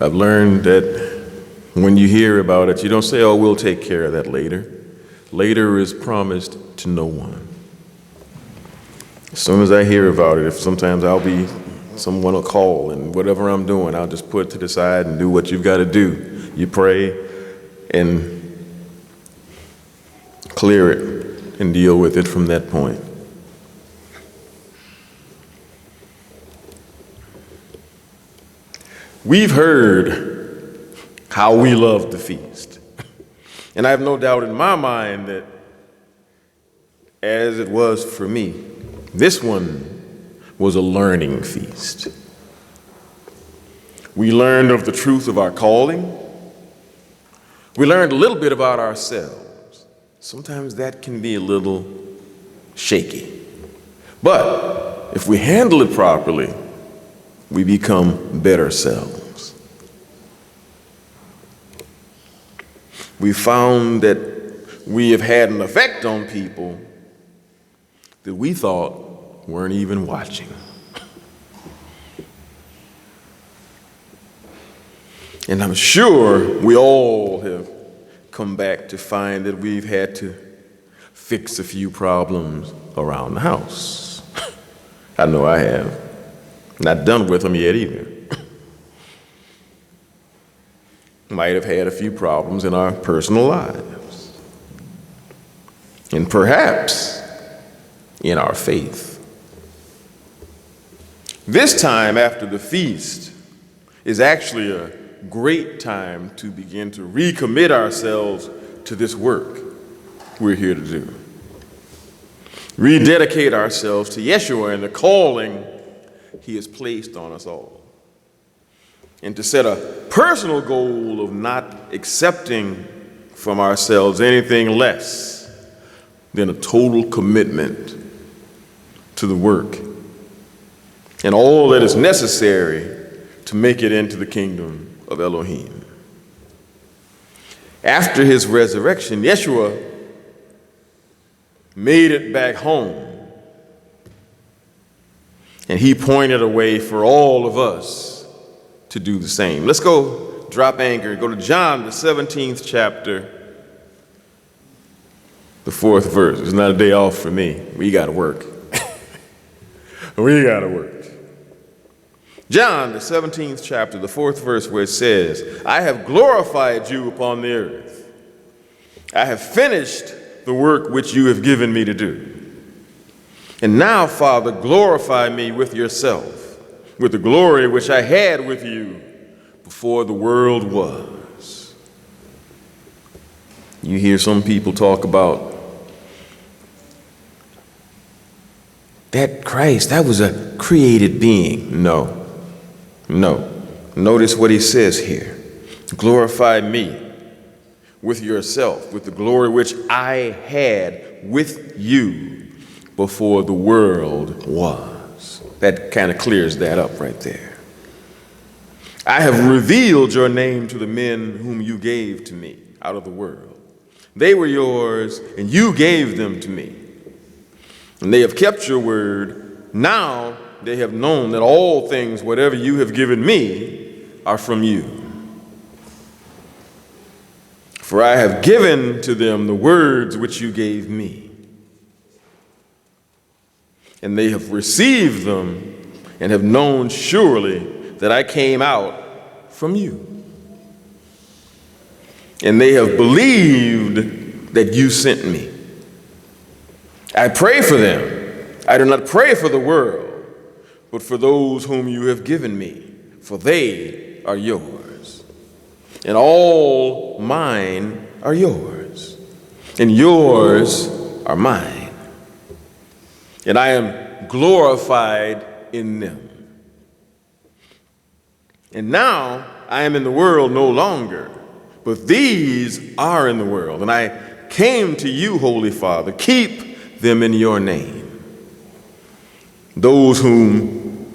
I've learned that when you hear about it, you don't say, oh, we'll take care of that later. Later is promised to no one. As soon as I hear about it, if sometimes someone will call, and whatever I'm doing, I'll just put it to the side and do what you've got to do. You pray and clear it and deal with it from that point. We've heard how we love the feast. And I have no doubt in my mind that, as it was for me, this one was a learning feast. We learned of the truth of our calling. We learned a little bit about ourselves. Sometimes that can be a little shaky. But if we handle it properly, we become better selves. We found that we have had an effect on people that we thought weren't even watching. And I'm sure we all have come back to find that we've had to fix a few problems around the house. I know I have. Not done with them yet either. Might have had a few problems in our personal lives. And perhaps in our faith. This time after the feast is actually a great time to begin to recommit ourselves to this work we're here to do. Rededicate ourselves to Yeshua and the calling He has placed on us all. And to set a personal goal of not accepting from ourselves anything less than a total commitment to the work and all that is necessary to make it into the kingdom of Elohim. After his resurrection, Yeshua made it back home. And he pointed a way for all of us to do the same. Let's go drop anchor, go to John, the 17th chapter, the 4th verse. It's not a day off for me. We got to work. We got to work. John, the 17th chapter, the 4th verse, where it says, I have glorified you upon the earth. I have finished the work which you have given me to do. And now, Father, glorify me with yourself, with the glory which I had with you before the world was. You hear some people talk about that Christ, that was a created being. No. Notice what he says here. Glorify me with yourself, with the glory which I had with you before the world was. That kind of clears that up right there. I have revealed your name to the men whom you gave to me out of the world. They were yours, and you gave them to me. And they have kept your word. Now they have known that all things, whatever you have given me, are from you. For I have given to them the words which you gave me. And they have received them and have known surely that I came out from you. And they have believed that you sent me. I pray for them. I do not pray for the world, but for those whom you have given me, for they are yours. And all mine are yours, and yours are mine. And I am glorified in them. And now I am in the world no longer, but these are in the world. And I came to you, Holy Father, keep them in your name. Those whom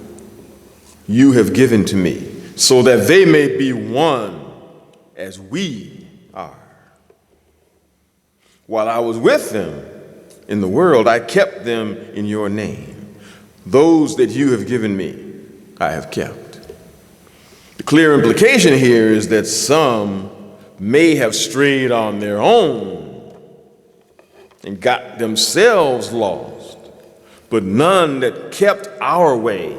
you have given to me, so that they may be one as we are. While I was with them in the world, I kept them in your name. Those that you have given me, I have kept. clear implication here is that some may have strayed on their own and got themselves lost, but none that kept our way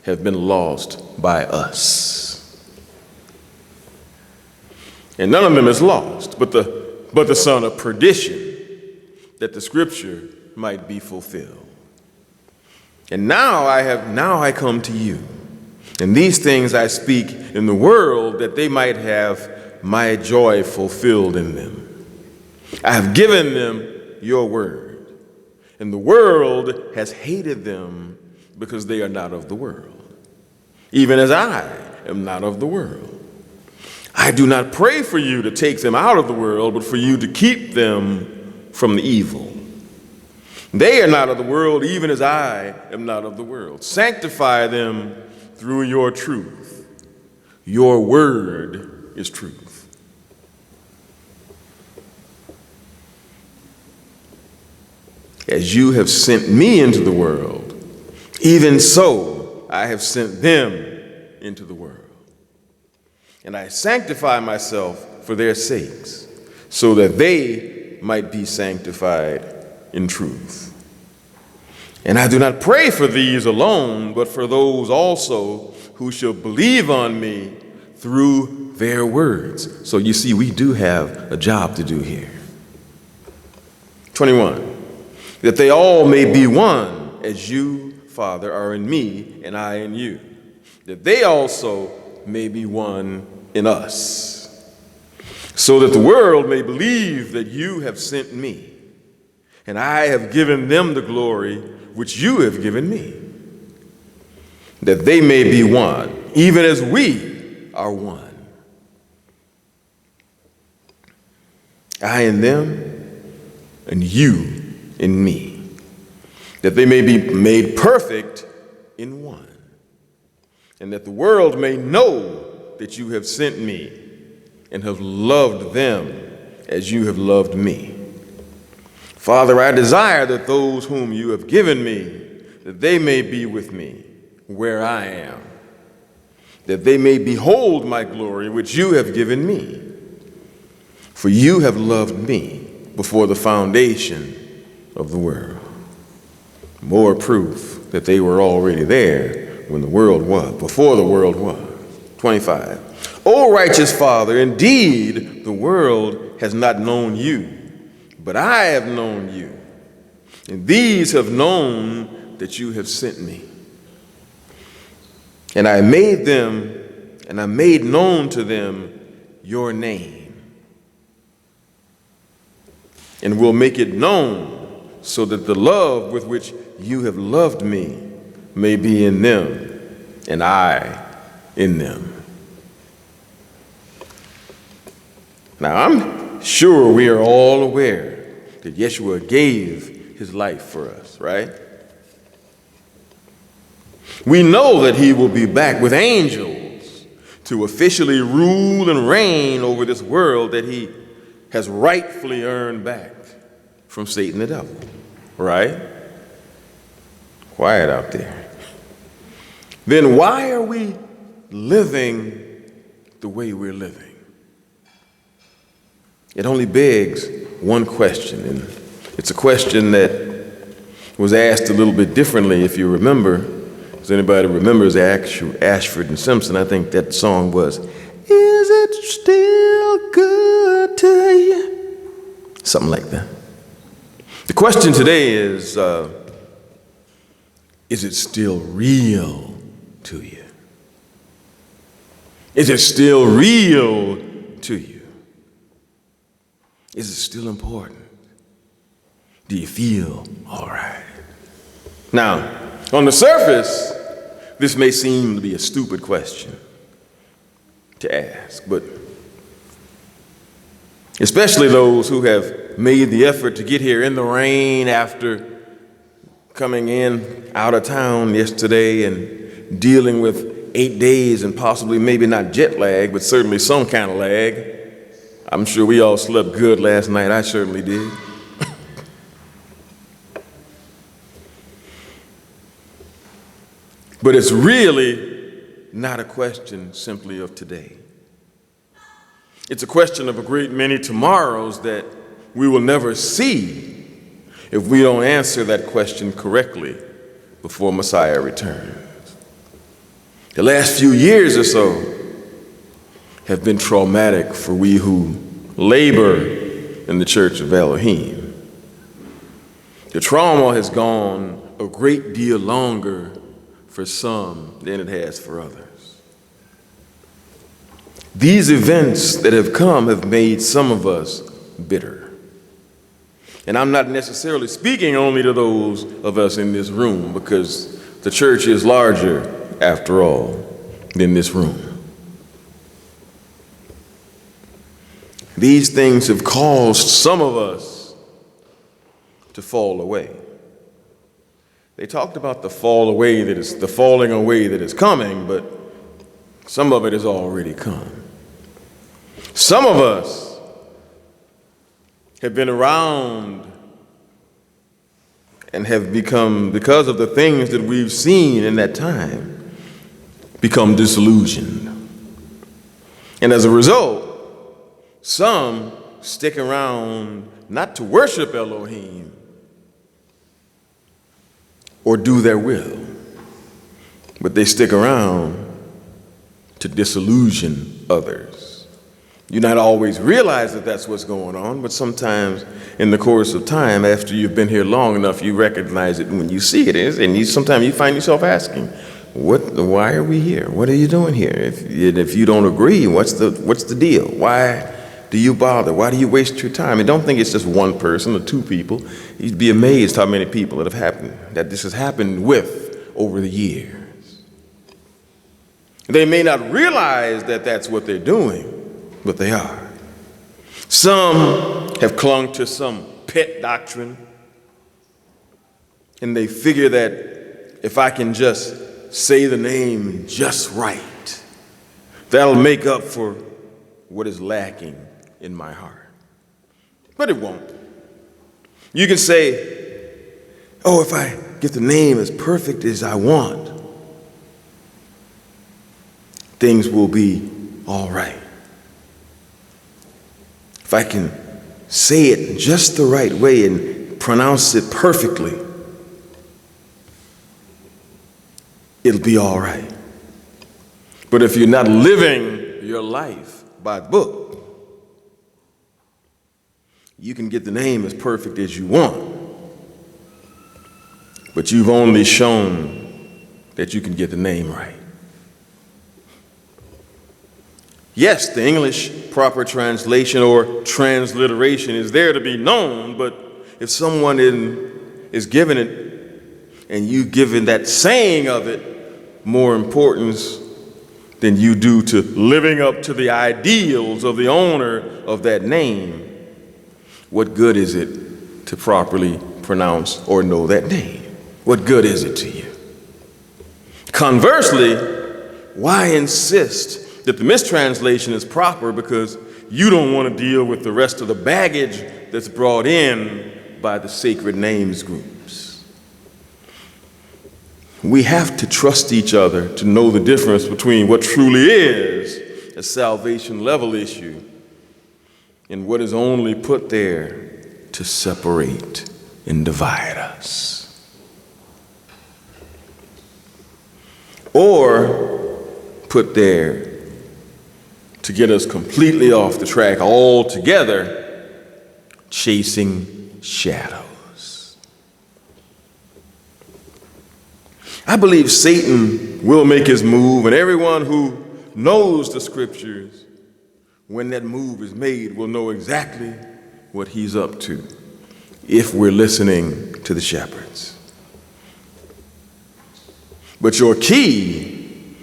have been lost by us. And none of them is lost, but the son of perdition, that the scripture might be fulfilled. And now I come to you, and these things I speak in the world, that they might have my joy fulfilled in them. I have given them your word, and the world has hated them because they are not of the world, even as I am not of the world. I do not pray for you to take them out of the world, but for you to keep them from the evil. They are not of the world, even as I am not of the world. Sanctify them through your truth. Your word is truth. As you have sent me into the world, even so I have sent them into the world. And I sanctify myself for their sakes, so that they might be sanctified in truth. And I do not pray for these alone, but for those also who shall believe on me through their words. So you see, we do have a job to do here. 21, that they all may be one, as you, Father, are in me, and I in you, that they also may be one in us, so that the world may believe that you have sent me, and I have given them the glory which you have given me, that they may be one, even as we are one. I in them, and you in me, that they may be made perfect in one, and that the world may know that you have sent me and have loved them as you have loved me. Father, I desire that those whom you have given me, that they may be with me where I am, that they may behold my glory which you have given me. For you have loved me before the foundation of the world. More proof that they were already there when the world was, before the world was. 25. O righteous Father, indeed the world has not known you, but I have known you, and these have known that you have sent me. And I made known to them your name, and will make it known, so that the love with which you have loved me may be in them, and I in them. Now, I'm sure we are all aware that Yeshua gave his life for us, right? We know that he will be back with angels to officially rule and reign over this world that he has rightfully earned back from Satan the devil, right? Quiet out there. Then why are we living the way we're living? It only begs one question, and it's a question that was asked a little bit differently, if you remember. Does anybody remembers Ashford and Simpson? I think that song was, "Is it still good to you?" Something like that. The question today is it still real to you? Is it still real to you? Is it still important? Do you feel all right? Now, on the surface, this may seem to be a stupid question to ask, but especially those who have made the effort to get here in the rain after coming in out of town yesterday and dealing with 8 days and possibly maybe not jet lag, but certainly some kind of lag. I'm sure we all slept good last night. I certainly did. But it's really not a question simply of today. It's a question of a great many tomorrows that we will never see if we don't answer that question correctly before Messiah returns. The last few years or so have been traumatic for we who labor in the Church of Elohim. The trauma has gone a great deal longer for some than it has for others. These events that have come have made some of us bitter. And I'm not necessarily speaking only to those of us in this room, because the church is larger, after all, than this room. These things have caused some of us to fall away. They talked about the falling away that is coming, but some of it has already come. Some of us have been around and have become, because of the things that we've seen in that time, become disillusioned. And as a result, some stick around not to worship Elohim or do their will, but they stick around to disillusion others. You not always realize that that's what's going on, but sometimes in the course of time, after you've been here long enough, you recognize it when you see it. And sometimes you find yourself asking, why are we here? What are you doing here? If you don't agree, what's the deal? Why do you bother? Why do you waste your time? And don't think it's just one person or two people. You'd be amazed how many people that this has happened with over the years. They may not realize that that's what they're doing, but they are. Some have clung to some pet doctrine, and they figure that if I can just say the name just right, that'll make up for what is lacking in my heart. But it won't. You can say, oh, if I get the name as perfect as I want, things will be all right. If I can say it just the right way and pronounce it perfectly, it'll be all right. But if you're not living your life by the book, you can get the name as perfect as you want, but you've only shown that you can get the name right. Yes, the English proper translation or transliteration is there to be known, but if someone is given it and you given that saying of it more importance than you do to living up to the ideals of the owner of that name, what good is it to properly pronounce or know that name? What good is it to you? Conversely, why insist that the mistranslation is proper because you don't want to deal with the rest of the baggage that's brought in by the sacred names groups? We have to trust each other to know the difference between what truly is a salvation level issue and what is only put there to separate and divide us. Or put there to get us completely off the track altogether, chasing shadows. I believe Satan will make his move, and everyone who knows the scriptures, when that move is made, will know exactly what he's up to if we're listening to the shepherds. But your key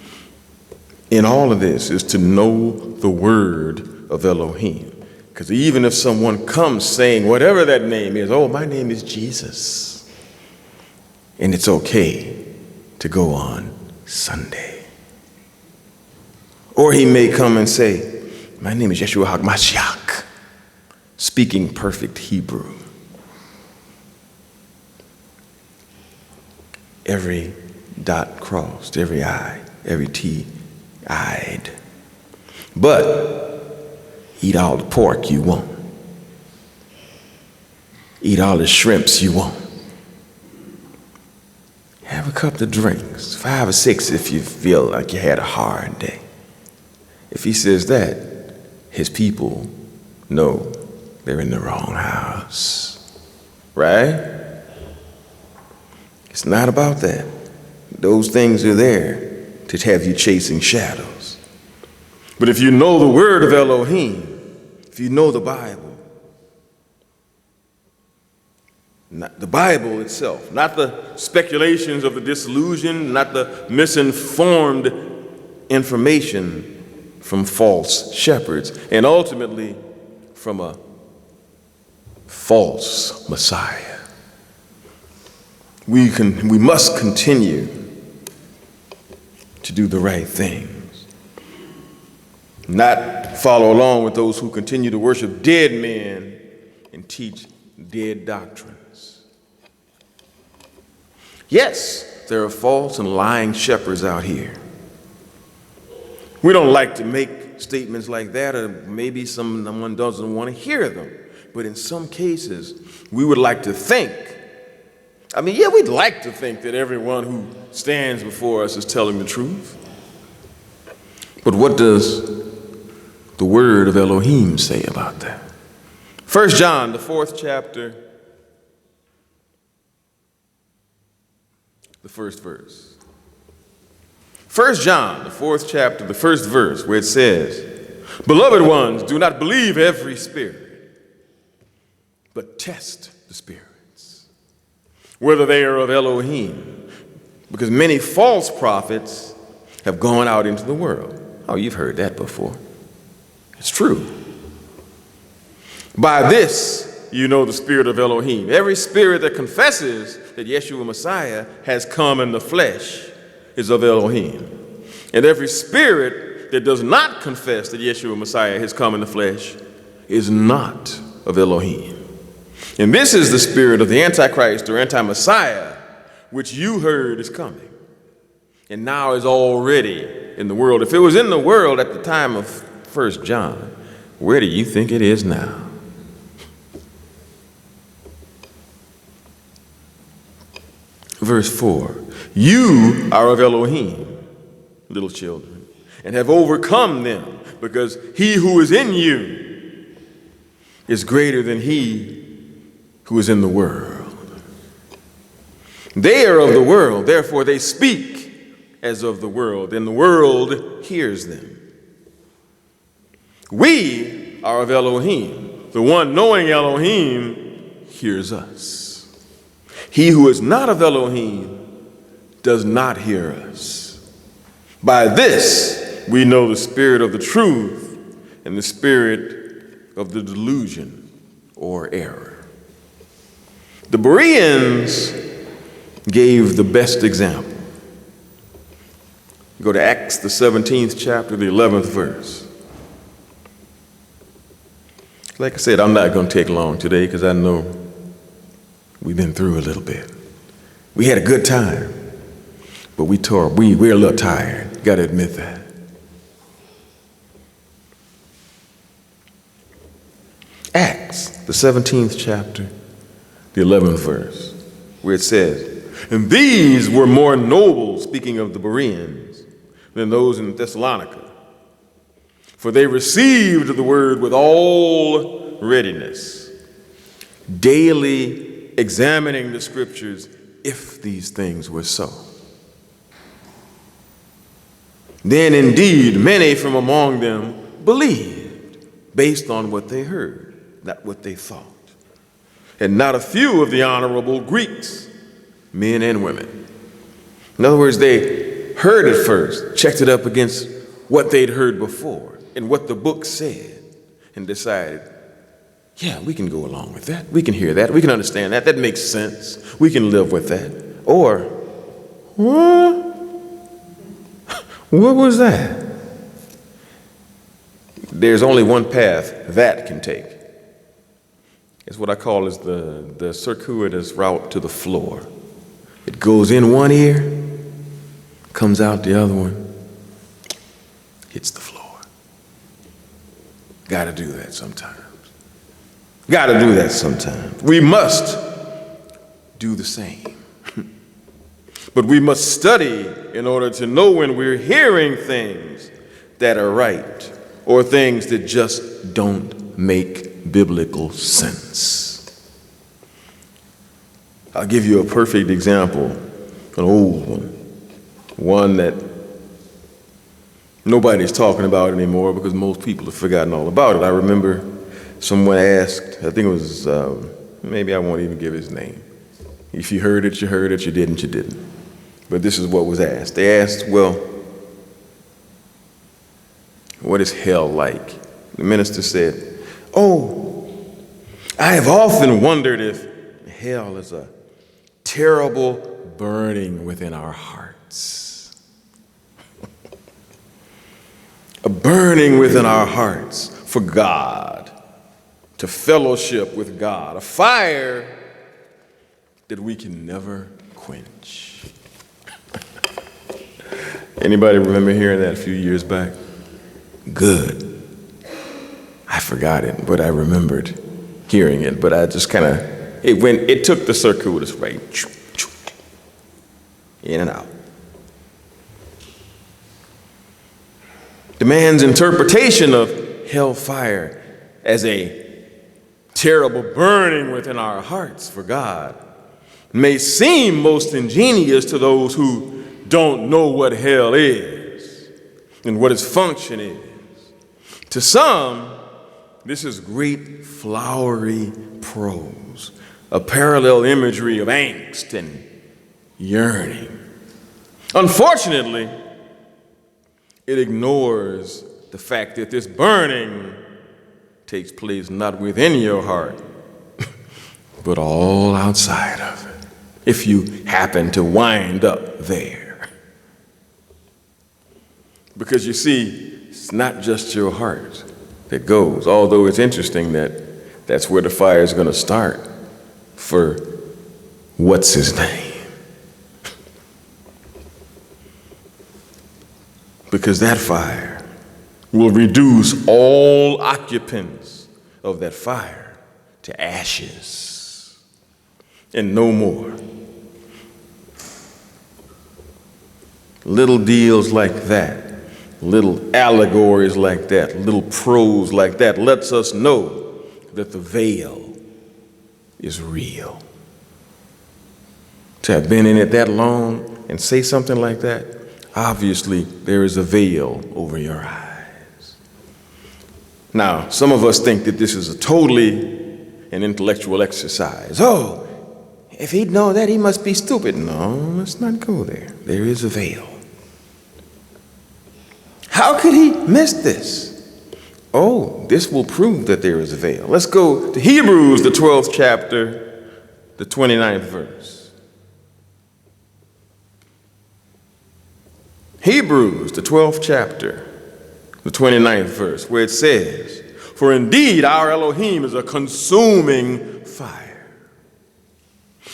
in all of this is to know the word of Elohim. Because even if someone comes saying whatever that name is, oh, my name is Jesus, and it's okay to go on Sunday. Or he may come and say, my name is Yeshua HaMashiach, speaking perfect Hebrew. Every dot crossed, every I, every T eyed. But eat all the pork you want. Eat all the shrimps you want. Have a couple of drinks, 5 or 6 if you feel like you had a hard day. If he says that, his people know they're in the wrong house. Right? It's not about that. Those things are there to have you chasing shadows. But if you know the word of Elohim, if you know the Bible itself, not the speculations of the disillusioned, not the misinformed information from false shepherds, and ultimately from a false Messiah. We must continue to do the right things, not follow along with those who continue to worship dead men and teach dead doctrines. Yes, there are false and lying shepherds out here. We don't like to make statements like that, or maybe someone doesn't want to hear them. But in some cases, we would like to think, we'd like to think that everyone who stands before us is telling the truth. But what does the word of Elohim say about that? 1 John, the 4th chapter, the first verse. 1 John, the 4th chapter, the first verse, where it says, "Beloved ones, do not believe every spirit, but test the spirits, whether they are of Elohim, because many false prophets have gone out into the world." Oh, you've heard that before. It's true. By this, you know the spirit of Elohim. Every spirit that confesses that Yeshua Messiah has come in the flesh is of Elohim. And every spirit that does not confess that Yeshua Messiah has come in the flesh is not of Elohim. And this is the spirit of the Antichrist or anti-Messiah, which you heard is coming, and now is already in the world. If it was in the world at the time of 1 John, where do you think it is now? Verse 4, "You are of Elohim, little children, and have overcome them, because he who is in you is greater than he who is in the world. They are of the world, therefore they speak as of the world, and the world hears them. We are of Elohim. The one knowing Elohim hears us. He who is not of Elohim does not hear us. By this we know the spirit of the truth and the spirit of the delusion or error." The Bereans gave the best example. Go to Acts, the 17th chapter, the 11th verse. Like I said, I'm not going to take long today because I know we've been through a little bit. We had a good time, but we're a little tired. Got to admit that. Acts, the 17th chapter, the 11th verse, where it says, "And these were more noble," speaking of the Bereans, "than those in Thessalonica. For they received the word with all readiness, daily examining the scriptures if these things were so. Then indeed many from among them believed based on what they heard, not what they thought. And not a few of the honorable Greeks, men and women." In other words, they heard it first, checked it up against what they'd heard before and what the book said, and decided, yeah, we can go along with that. We can hear that. We can understand that. That makes sense. We can live with that. Or, what? What was that? There's only one path that can take. It's what I call is the circuitous route to the floor. It goes in one ear, comes out the other one. hits the floor. Got to do that sometimes. Got to do that sometimes. We must do the same. But we must study in order to know when we're hearing things that are right or things that just don't make biblical sense. I'll give you a perfect example, an old one that nobody's talking about anymore because most people have forgotten all about it. I remember someone asked, I think it was, maybe I won't even give his name. If you heard it, you heard it. You didn't, you didn't. But this is what was asked. They asked, well, what is hell like? The minister said, oh, I have often wondered if hell is a terrible burning within our hearts. A burning within our hearts for God, to fellowship with God, a fire that we can never quench. Anybody remember hearing that a few years back? Good. I forgot it, but I remembered hearing it, but I just kind of, it took the circuitous way, in and out. The man's interpretation of hellfire as a terrible burning within our hearts for God may seem most ingenious to those who don't know what hell is and what its function is. To some, this is great flowery prose, a parallel imagery of angst and yearning. Unfortunately, it ignores the fact that this burning takes place not within your heart, but all outside of it, if you happen to wind up there. Because you see, it's not just your heart that goes, although it's interesting that that's where the fire is going to start for what's his name. Because that fire will reduce all occupants of that fire to ashes and no more. Little deals like that, little allegories like that, little prose like that lets us know that the veil is real. To have been in it that long and say something like that, obviously there is a veil over your eyes. Now, some of us think that this is a totally an intellectual exercise. Oh, if he'd know that, he must be stupid. No, let's not go there. There is a veil. How could he miss this? Oh, this will prove that there is a veil. Let's go to Hebrews, the 12th chapter, the 29th verse. Hebrews, the 12th chapter, the 29th verse, where it says, "For indeed our Elohim is a consuming fire."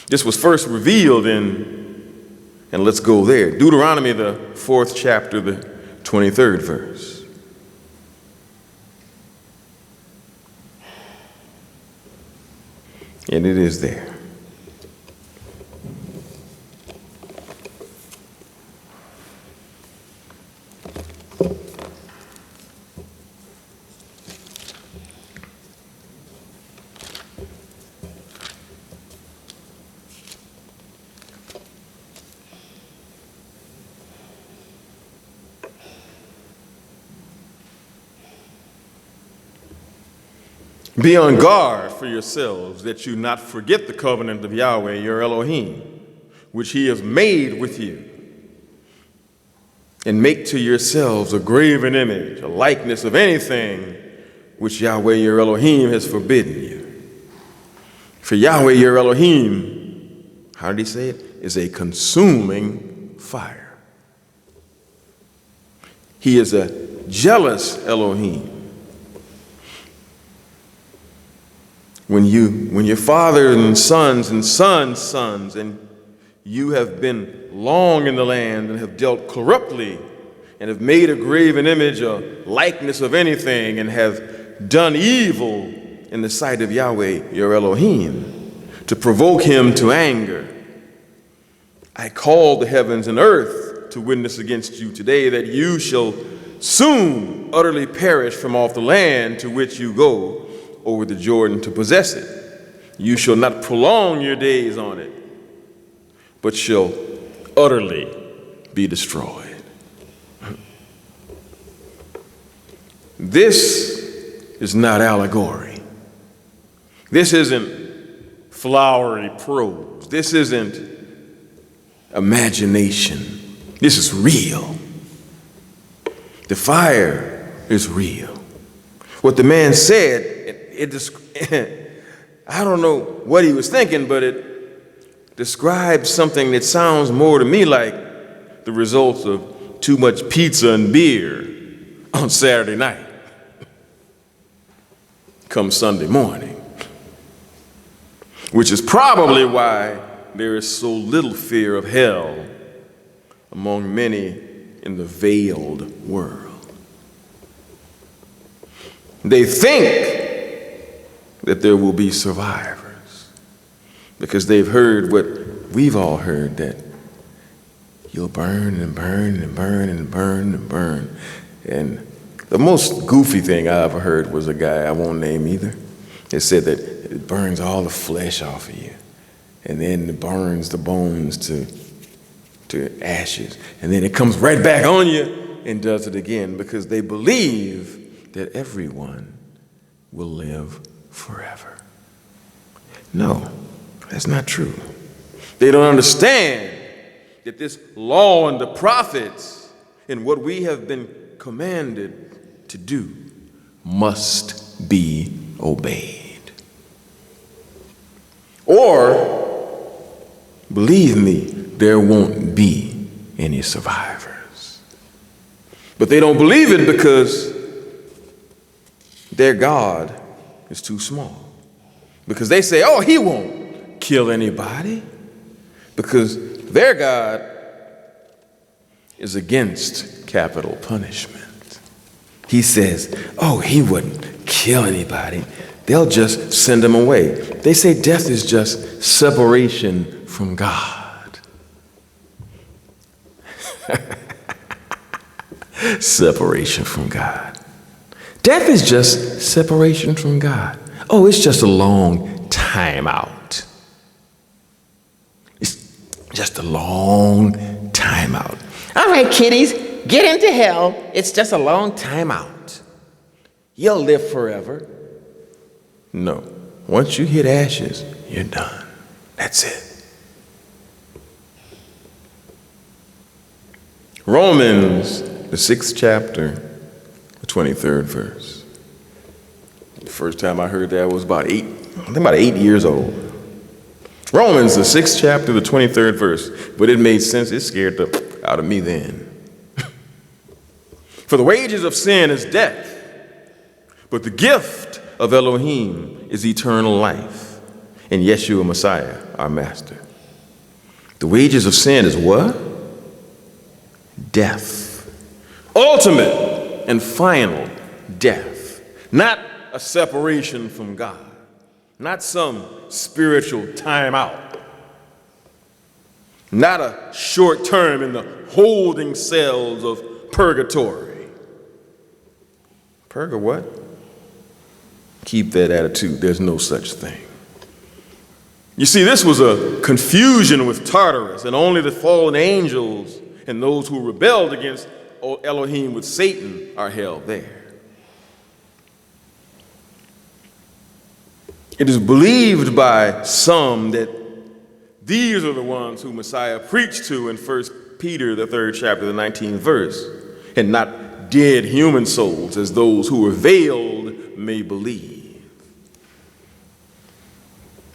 This was first revealed in, and let's go there, Deuteronomy, the 4th chapter, the 23rd verse. And it is there. Be on guard for yourselves that you not forget the covenant of Yahweh, your Elohim, which he has made with you, and make to yourselves a graven image, a likeness of anything which Yahweh, your Elohim, has forbidden you. For Yahweh, your Elohim, how did he say it? Is a consuming fire. He is a jealous Elohim. When your father and sons and sons' sons, and you have been long in the land and have dealt corruptly and have made a graven image or likeness of anything, and have done evil in the sight of Yahweh, your Elohim, to provoke him to anger, I call the heavens and earth to witness against you today that you shall soon utterly perish from off the land to which you go over the Jordan to possess it. You shall not prolong your days on it, but shall utterly be destroyed. This is not allegory. This isn't flowery prose. This isn't imagination. This is real. The fire is real. What the man said, I don't know what he was thinking, but it describes something that sounds more to me like the results of too much pizza and beer on Saturday night come Sunday morning, which is probably why there is so little fear of hell among many in the veiled world. They think that there will be survivors because they've heard what we've all heard, that you'll burn and burn and burn and burn and burn. And the most goofy thing I ever heard was a guy I won't name either. It said that it burns all the flesh off of you, and then it burns the bones to ashes, and then it comes right back on you and does it again, because they believe that everyone will live forever. No, that's not true. They don't understand that this law and the prophets and what we have been commanded to do must be obeyed. Or, believe me, there won't be any survivors. But they don't believe it because their God is too small. Because they say, oh, he won't kill anybody. Because their God is against capital punishment. He says, oh, he wouldn't kill anybody. They'll just send him away. They say death is just separation from God. Separation from God. Death is just separation from God. Oh, it's just a long time out. It's just a long time out. All right, kiddies, get into hell. It's just a long time out. You'll live forever. No. Once you hit ashes, you're done. That's it. Romans, the 6th chapter, the 23rd verse. The first time I heard that was about 8 years old. Romans, the 6th chapter, the 23rd verse. But it made sense. It scared the out of me then. For the wages of sin is death, but the gift of Elohim is eternal life in Yeshua Messiah, our master. The wages of sin is what? Death. Ultimate and final death. Not a separation from God. Not some spiritual timeout. Not a short term in the holding cells of purgatory. Purga what? Keep that attitude. There's no such thing. You see, this was a confusion with Tartarus, and only the fallen angels and those who rebelled against Elohim with Satan are held there. It is believed by some that these are the ones who Messiah preached to in 1 Peter, the 3rd chapter, the 19th verse, and not dead human souls, as those who are veiled may believe.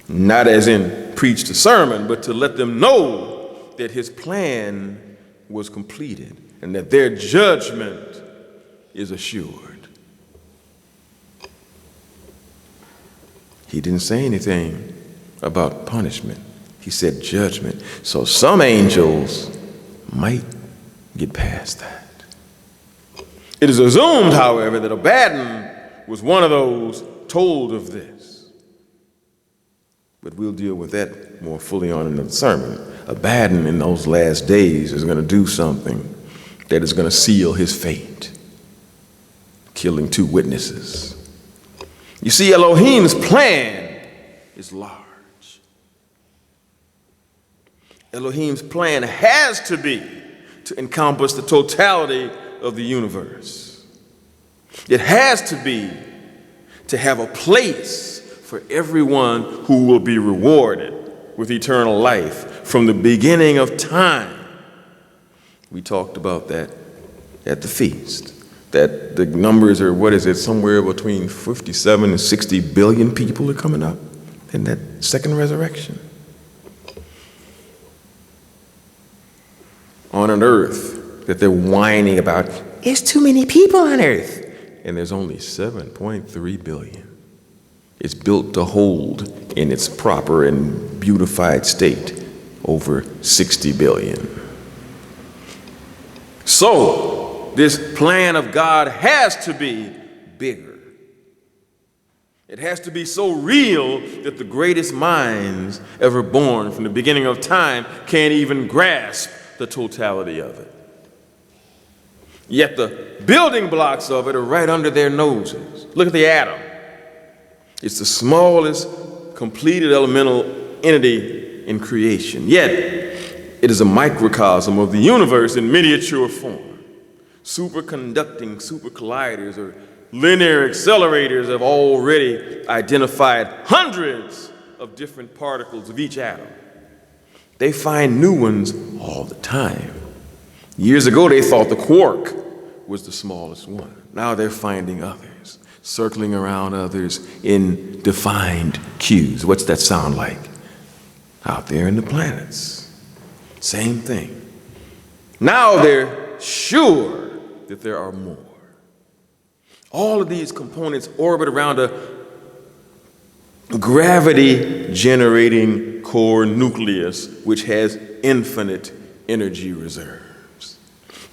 Not as in preach a sermon, but to let them know that his plan was completed and that their judgment is assured. He didn't say anything about punishment. He said judgment. So some angels might get past that. It is assumed, however, that Abaddon was one of those told of this. But we'll deal with that more fully on in the sermon. Abaddon in those last days is going to do something that is going to seal his fate, killing 2 witnesses. You see, Elohim's plan is large. Elohim's plan has to be to encompass the totality of the universe. It has to be to have a place for everyone who will be rewarded with eternal life from the beginning of time. We talked about that at the feast, that the numbers are, somewhere between 57 and 60 billion people are coming up in that second resurrection. On an earth that they're whining about, it's too many people on earth. And there's only 7.3 billion. It's built to hold in its proper and beautified state over 60 billion. So, this plan of God has to be bigger. It has to be so real that the greatest minds ever born from the beginning of time can't even grasp the totality of it. Yet the building blocks of it are right under their noses. Look at the atom. It's the smallest completed elemental entity in creation. Yet it is a microcosm of the universe in miniature form. Superconducting super colliders or linear accelerators have already identified hundreds of different particles of each atom. They find new ones all the time. Years ago, they thought the quark was the smallest one. Now they're finding others, circling around others in defined cues. What's that sound like? Out there in the planets. Same thing. Now they're sure that there are more. All of these components orbit around a gravity-generating core nucleus, which has infinite energy reserves.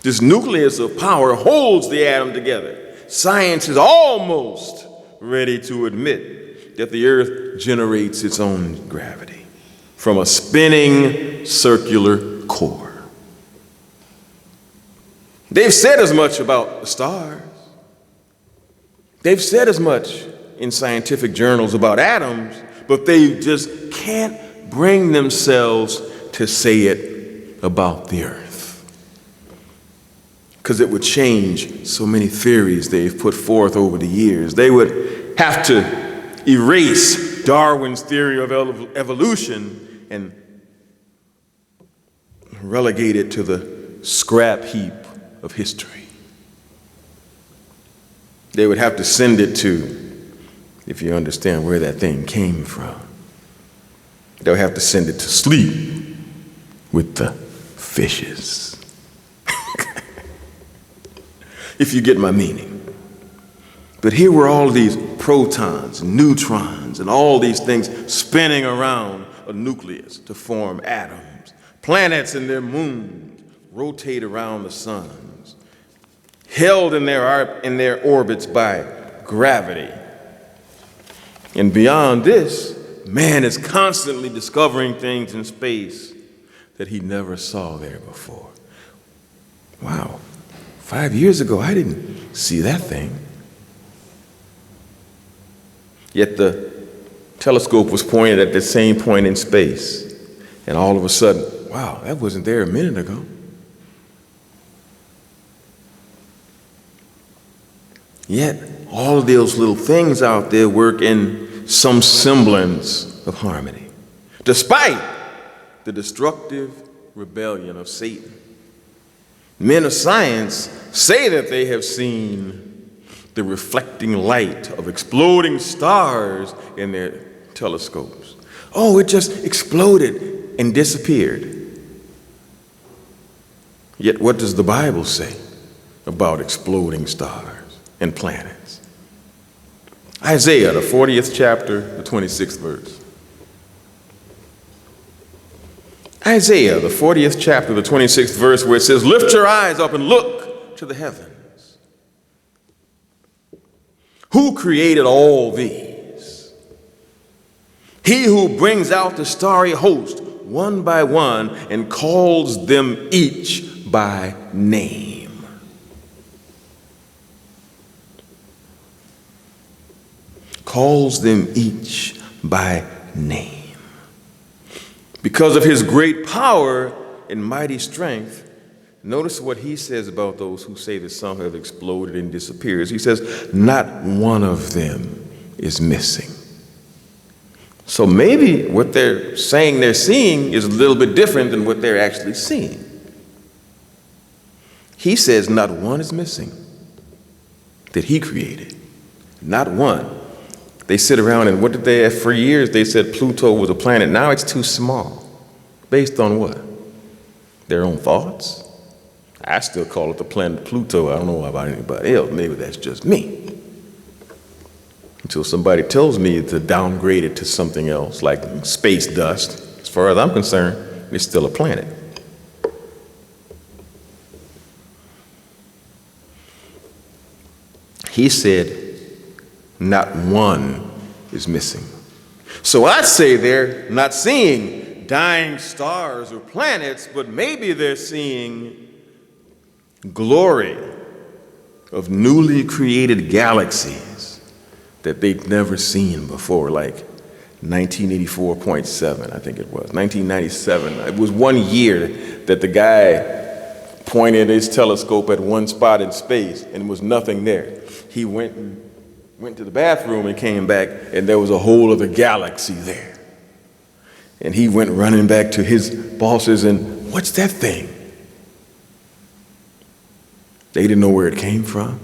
This nucleus of power holds the atom together. Science is almost ready to admit that the Earth generates its own gravity from a spinning circular core. They've said as much about the stars. They've said as much in scientific journals about atoms, but they just can't bring themselves to say it about the Earth, because it would change so many theories they've put forth over the years. They would have to erase Darwin's theory of evolution and relegate it to the scrap heap of history. They would have to send it to, if you understand where that thing came from, they'll have to send it to sleep with the fishes. If you get my meaning. But here were all these protons, neutrons, and all these things spinning around a nucleus to form atoms. Planets and their moons rotate around the suns, held in their orbits by gravity. And beyond this, man is constantly discovering things in space that he never saw there before. Wow, 5 years ago, I didn't see that thing. Yet the telescope was pointed at the same point in space, and all of a sudden, wow, that wasn't there a minute ago. Yet, all of those little things out there work in some semblance of harmony, despite the destructive rebellion of Satan. Men of science say that they have seen the reflecting light of exploding stars in their telescopes. Oh, it just exploded and disappeared. Yet, what does the Bible say about exploding stars and planets? Isaiah, the 40th chapter, the 26th verse. Isaiah, the 40th chapter, the 26th verse, where it says, "Lift your eyes up and look to the heavens. Who created all these? He who brings out the starry host one by one and calls them each by name. Calls them each by name. Because of his great power and mighty strength, notice what he says about those who say that some have exploded and disappeared. He says, not one of them is missing. So maybe what they're saying they're seeing is a little bit different than what they're actually seeing. He says not one is missing that he created. Not one. They sit around and what did they, for years they said Pluto was a planet. Now it's too small. Based on what? Their own thoughts? I still call it the planet Pluto. I don't know about anybody else. Maybe that's just me. Until somebody tells me to downgrade it to something else, like space dust. As far as I'm concerned, it's still a planet. He said, not one is missing. So I'd say they're not seeing dying stars or planets, but maybe they're seeing glory of newly created galaxies that they'd never seen before, like 1984.7, I think it was, 1997. It was 1 year that the guy pointed his telescope at one spot in space and there was nothing there. He went to the bathroom and came back and there was a whole other galaxy there. And he went running back to his bosses and, what's that thing? They didn't know where it came from,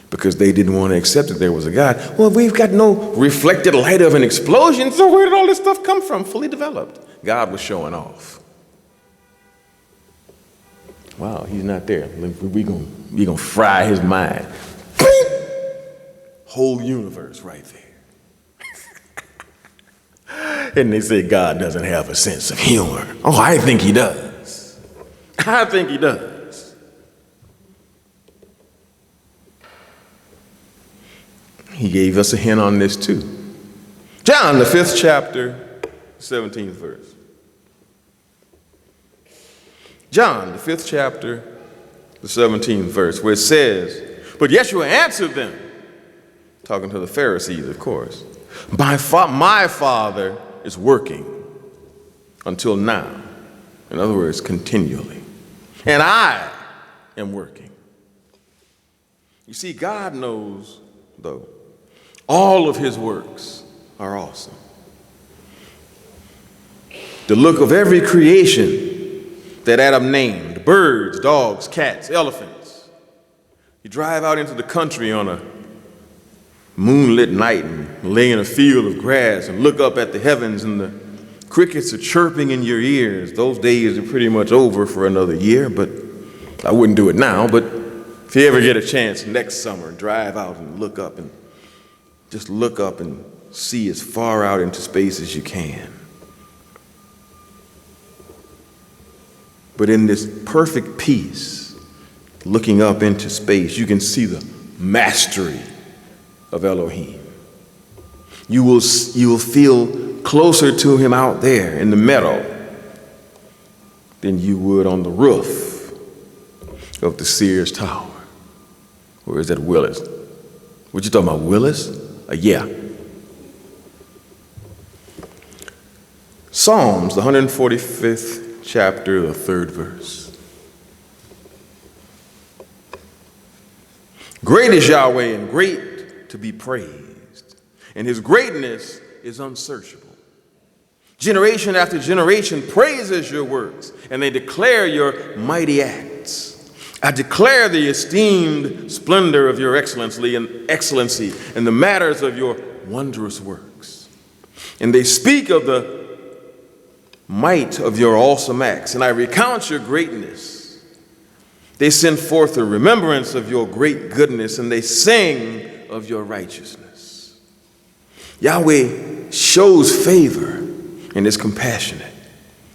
because they didn't want to accept that there was a God. Well, we've got no reflected light of an explosion, so where did all this stuff come from? Fully developed. God was showing off. Wow, he's not there. We're gonna fry his mind. Whole universe right there. And they say God doesn't have a sense of humor. Oh, I think he does. I think he does. He gave us a hint on this too. John, the 5th chapter, 17th verse. John, the 5th chapter, the 17th verse, where it says, but Yeshua answered them, talking to the Pharisees, of course, my Father is working until now. In other words, continually. And I am working. You see, God knows, though, all of his works are awesome. The look of every creation that Adam named, birds, dogs, cats, elephants. You drive out into the country on a moonlit night and lay in a field of grass and look up at the heavens and the crickets are chirping in your ears. Those days are pretty much over for another year, but I wouldn't do it now. But if you ever get a chance next summer, drive out and look up and just look up and see as far out into space as you can. But in this perfect peace, looking up into space, you can see the mastery of Elohim. You will feel closer to him out there in the meadow than you would on the roof of the Sears Tower. Or is that Willis? What you talking about, Willis? Yeah. Psalms, the 145th chapter, the 3rd verse. Great is Yahweh and great to be praised, and his greatness is unsearchable. Generation after generation praises your works, and they declare your mighty acts. I declare the esteemed splendor of your excellency and the matters of your wondrous works. And they speak of the might of your awesome acts, and I recount your greatness. They send forth a remembrance of your great goodness, and they sing of your righteousness. Yahweh shows favor and is compassionate,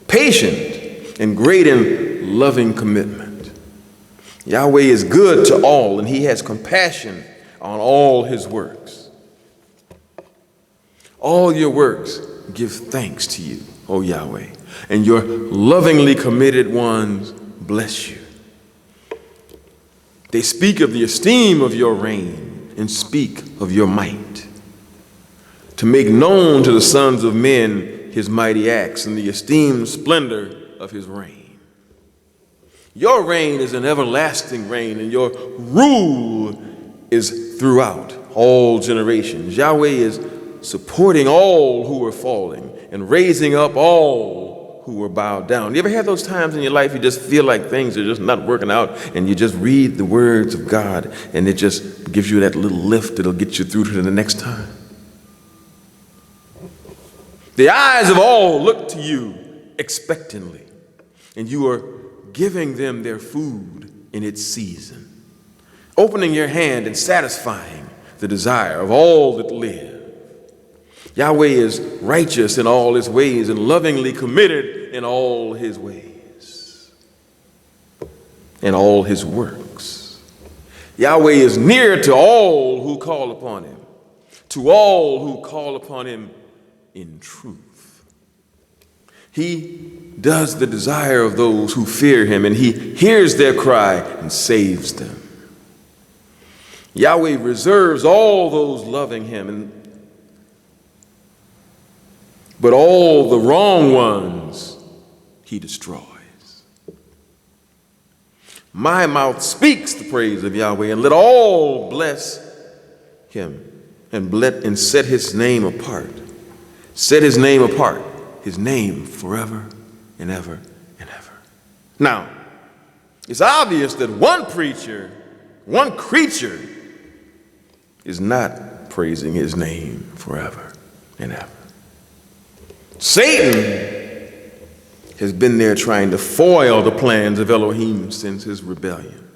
patient, and great in loving commitment. Yahweh is good to all, and he has compassion on all his works. All your works give thanks to you, O Yahweh, and your lovingly committed ones bless you. They speak of the esteem of your reign and speak of your might, to make known to the sons of men his mighty acts and the esteemed splendor of his reign. Your reign is an everlasting reign, and your rule is throughout all generations. Yahweh is supporting all who are falling and raising up all who are bowed down. You ever had those times in your life you just feel like things are just not working out, and you just read the words of God and it just gives you that little lift that'll get you through to the next time? The eyes of all look to you expectantly, and you are giving them their food in its season, opening your hand and satisfying the desire of all that live. Yahweh is righteous in all his ways and lovingly committed in all his ways, in all his works. Yahweh is near to all who call upon him, to all who call upon him in truth. He does the desire of those who fear him, and he hears their cry and saves them. Yahweh reserves all those loving him, but all the wrong ones he destroys. My mouth speaks the praise of Yahweh, and let all bless him and set his name apart. Set his name apart, his name forever and ever and ever. Now, it's obvious that one creature is not praising his name forever and ever. Satan has been there trying to foil the plans of Elohim since his rebellion.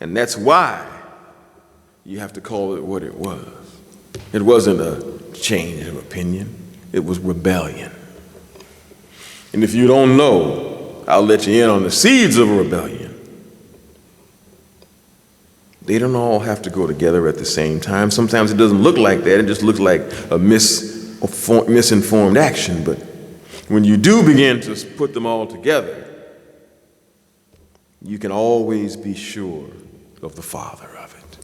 And that's why you have to call it what it was. It wasn't a change of opinion. It was rebellion. And if you don't know, I'll let you in on the seeds of rebellion. They don't all have to go together at the same time. Sometimes it doesn't look like that. It just looks like a misinformed action. But when you do begin to put them all together, you can always be sure of the Father of it.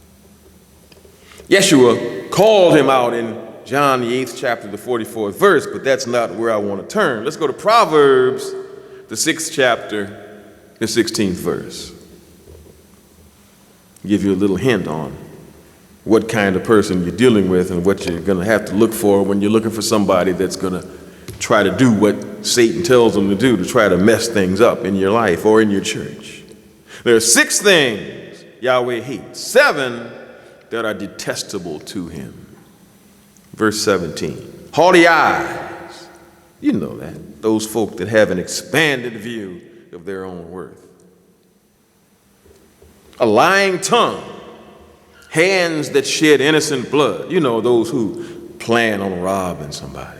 Yeshua called him out in John, the 8th chapter, the 44th verse, but that's not where I want to turn. Let's go to Proverbs, the 6th chapter, the 16th verse. Give you a little hint on what kind of person you're dealing with and what you're going to have to look for when you're looking for somebody that's going to try to do what Satan tells them to do, to try to mess things up in your life or in your church. There are 6 things Yahweh hates, 7 that are detestable to him. Verse 17, haughty eyes. You know that. Those folk that have an expanded view of their own worth. A lying tongue. Hands that shed innocent blood. You know, those who plan on robbing somebody.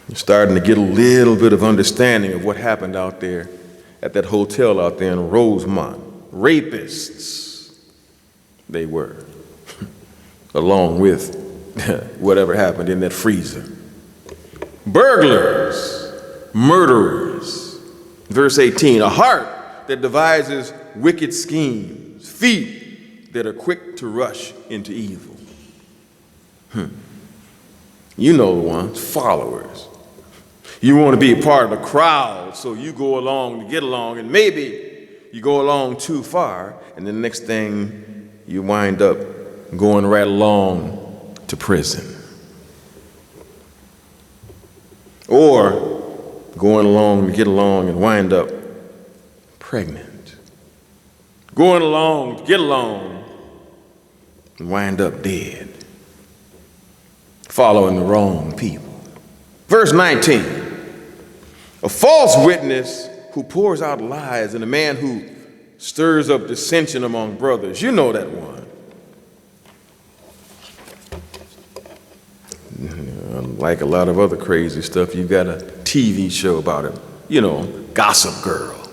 You're starting to get a little bit of understanding of what happened out there at that hotel out there in Rosemont. Rapists, they were. Along with whatever happened in that freezer. Burglars, murderers. Verse 18, a heart that devises wicked schemes, feet that are quick to rush into evil. You know the ones, followers. You want to be a part of the crowd, so you go along to get along, and maybe you go along too far, and the next thing you wind up going right along to prison. Or going along to get along and wind up pregnant. Going along to get along and wind up dead. Following the wrong people. Verse 19, a false witness who pours out lies and a man who stirs up dissension among brothers. You know that one. Like a lot of other crazy stuff, you've got a TV show about it, you know, Gossip Girl.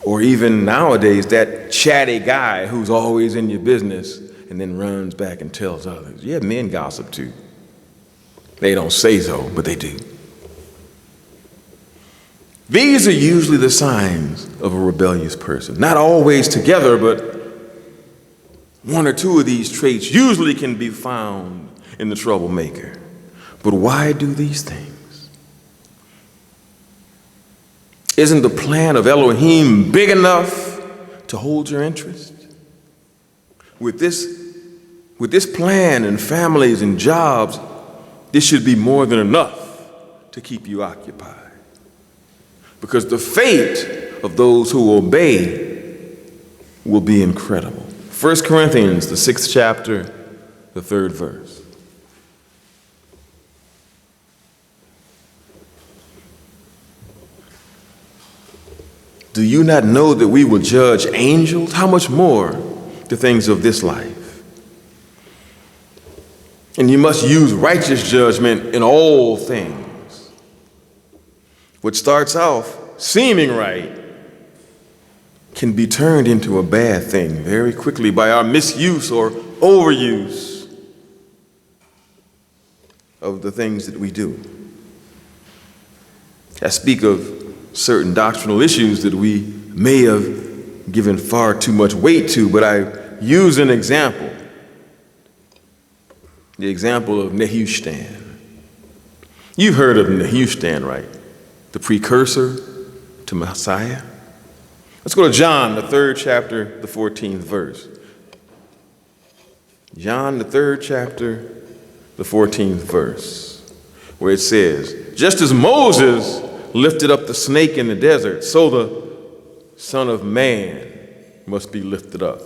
Or even nowadays, that chatty guy who's always in your business and then runs back and tells others. Yeah, men gossip too. They don't say so, but they do. These are usually the signs of a rebellious person. Not always together, but one or two of these traits usually can be found in the troublemaker. But why do these things? Isn't the plan of Elohim big enough to hold your interest? With this plan and families and jobs, this should be more than enough to keep you occupied. Because the fate of those who obey will be incredible. 1 Corinthians, the 6th chapter, the 3rd verse. Do you not know that we will judge angels? How much more the things of this life? And you must use righteous judgment in all things. What starts off seeming right can be turned into a bad thing very quickly by our misuse or overuse of the things that we do. I speak of certain doctrinal issues that we may have given far too much weight to, but I use an example. The example of Nehushtan. You've heard of Nehushtan, right? The precursor to Messiah. Let's go to John, the 3rd chapter, the 14th verse. John, the 3rd chapter, the 14th verse, where it says, just as Moses lifted up the snake in the desert, so the Son of Man must be lifted up.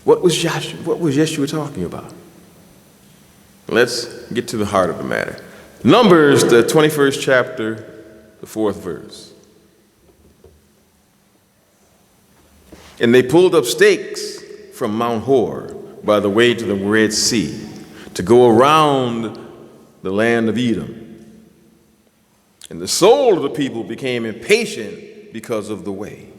What was Yeshua talking about? Let's get to the heart of the matter. Numbers, the 21st chapter, the 4th verse. And they pulled up stakes from Mount Hor by the way to the Red Sea to go around the land of Edom. And the soul of the people became impatient because of the way.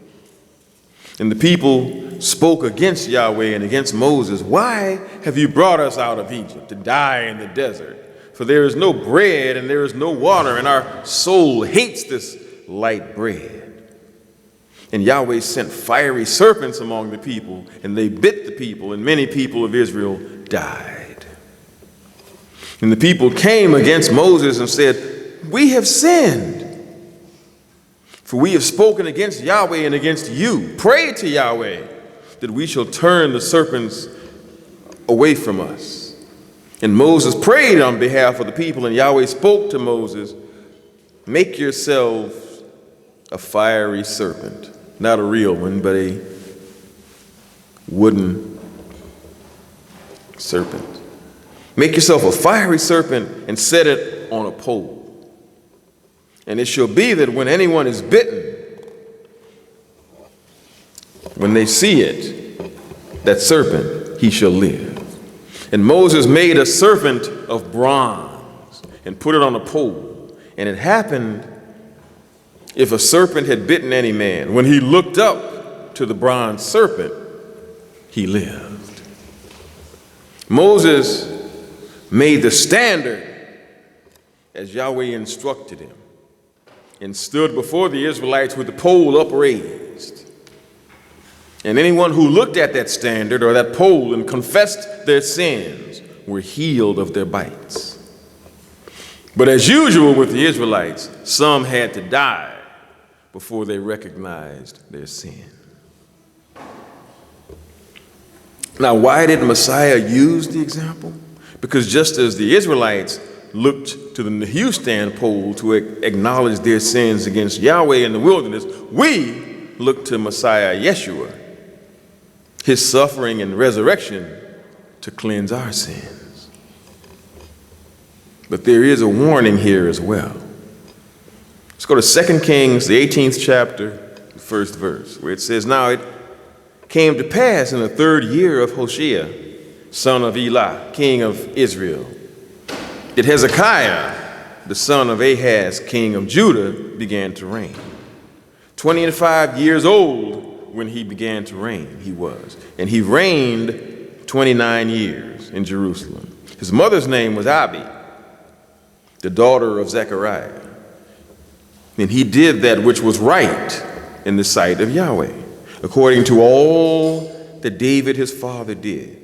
And the people spoke against Yahweh and against Moses. Why have you brought us out of Egypt to die in the desert? For there is no bread and there is no water, and our soul hates this light bread. And Yahweh sent fiery serpents among the people, and they bit the people, and many people of Israel died. And the people came against Moses and said, we have sinned, for we have spoken against Yahweh and against you. Pray to Yahweh that we shall turn the serpents away from us. And Moses prayed on behalf of the people, and Yahweh spoke to Moses, make yourselves a fiery serpent. Not a real one, but a wooden serpent. Make yourself a fiery serpent and set it on a pole. And it shall be that when anyone is bitten, when they see it, that serpent, he shall live. And Moses made a serpent of bronze and put it on a pole. And it happened, if a serpent had bitten any man, when he looked up to the bronze serpent, he lived. Moses made the standard as Yahweh instructed him and stood before the Israelites with the pole upraised. And anyone who looked at that standard or that pole and confessed their sins were healed of their bites. But as usual with the Israelites, some had to die before they recognized their sin. Now, why did Messiah use the example? Because just as the Israelites looked to the Nehushtan pole to acknowledge their sins against Yahweh in the wilderness, we look to Messiah Yeshua, his suffering and resurrection, to cleanse our sins. But there is a warning here as well. Let's go to 2 Kings, the 18th chapter, the 1st verse, where it says, now it came to pass in the 3rd year of Hoshea, son of Elah, king of Israel, that Hezekiah, the son of Ahaz, king of Judah, began to reign. 25 years old when he began to reign, he was. And he reigned 29 years in Jerusalem. His mother's name was Abi, the daughter of Zechariah. And he did that which was right in the sight of Yahweh, according to all that David his father did.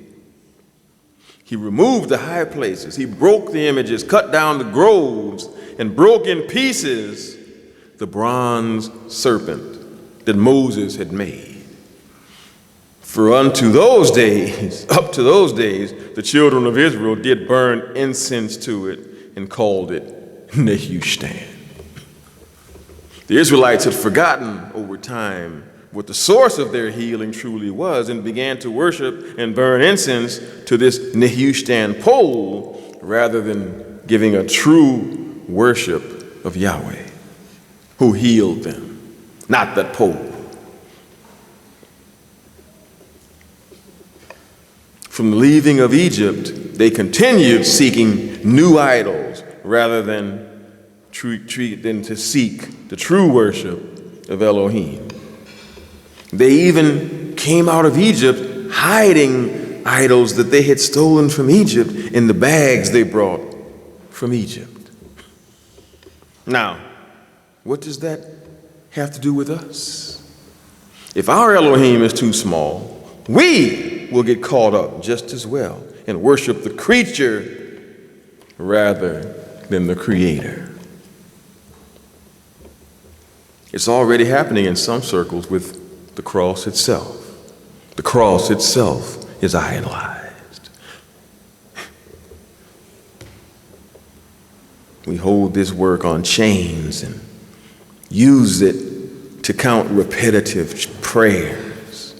He removed the high places. He broke the images, cut down the groves, and broke in pieces the bronze serpent that Moses had made. For unto those days, up to those days, the children of Israel did burn incense to it and called it Nehushtan. The Israelites had forgotten over time what the source of their healing truly was and began to worship and burn incense to this Nehushtan pole rather than giving a true worship of Yahweh, who healed them, not that pole. From the leaving of Egypt, they continued seeking new idols rather than to seek the true worship of Elohim. They even came out of Egypt hiding idols that they had stolen from Egypt in the bags they brought from Egypt. Now, what does that have to do with us? If our Elohim is too small, we will get caught up just as well and worship the creature rather than the creator. It's already happening in some circles with the cross itself. The cross itself is idolized. We hold this work on chains and use it to count repetitive prayers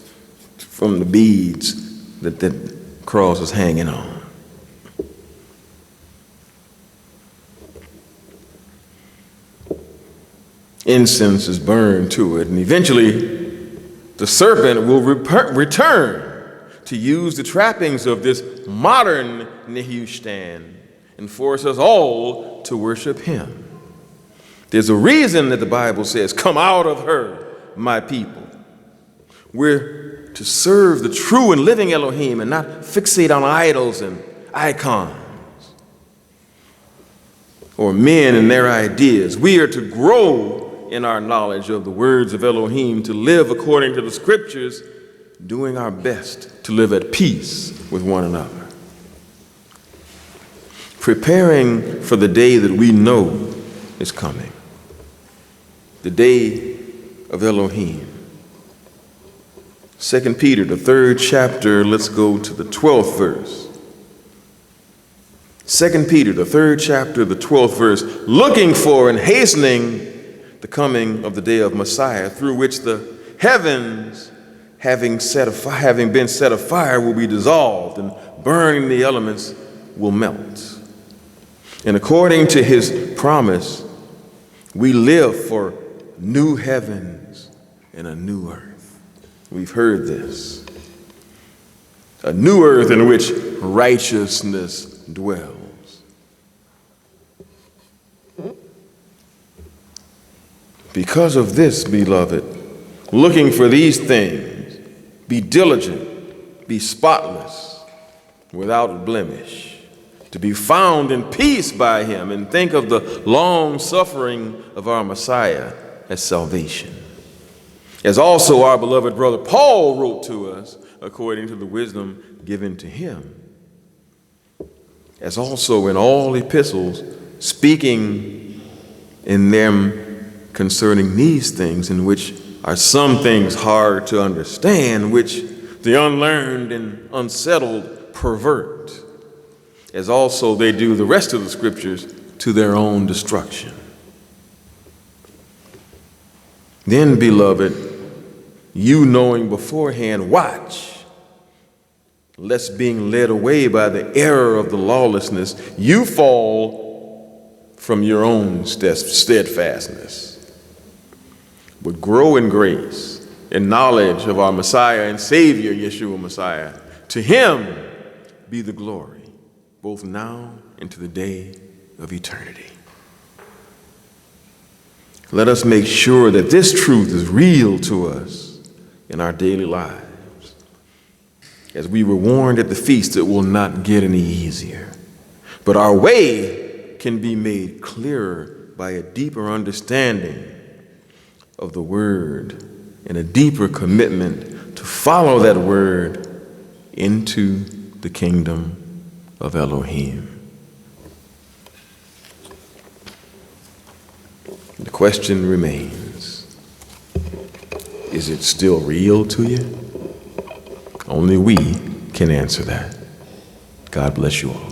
from the beads that the cross is hanging on. Incense is burned to it, and eventually the serpent will return to use the trappings of this modern Nehushtan and force us all to worship him. There's a reason that the Bible says, "Come out of her, my people." We're to serve the true and living Elohim and not fixate on idols and icons or men and their ideas. We are to grow in our knowledge of the words of Elohim, to live according to the scriptures, doing our best to live at peace with one another. Preparing for the day that we know is coming, the day of Elohim. 2 Peter, the 3rd chapter, let's go to the 12th verse. 2 Peter, the 3rd chapter, the 12th verse, looking for and hastening the coming of the day of Messiah, through which the heavens, having been set afire, will be dissolved, and burning the elements will melt. And according to his promise, we live for new heavens and a new earth. We've heard this. A new earth in which righteousness dwells. Because of this, beloved, looking for these things, be diligent, be spotless, without blemish, to be found in peace by him, and think of the long suffering of our Messiah as salvation. As also our beloved brother Paul wrote to us, according to the wisdom given to him. As also in all epistles, speaking in them concerning these things, in which are some things hard to understand, which the unlearned and unsettled pervert, as also they do the rest of the scriptures to their own destruction. Then, beloved, you knowing beforehand, watch, lest being led away by the error of the lawlessness, you fall from your own steadfastness. But grow in grace and knowledge of our Messiah and Savior, Yeshua Messiah. To him be the glory, both now and to the day of eternity. Let us make sure that this truth is real to us in our daily lives. As we were warned at the feast, it will not get any easier. But our way can be made clearer by a deeper understanding of the Word and a deeper commitment to follow that Word into the kingdom of Elohim. The question remains, is it still real to you? Only we can answer that. God bless you all.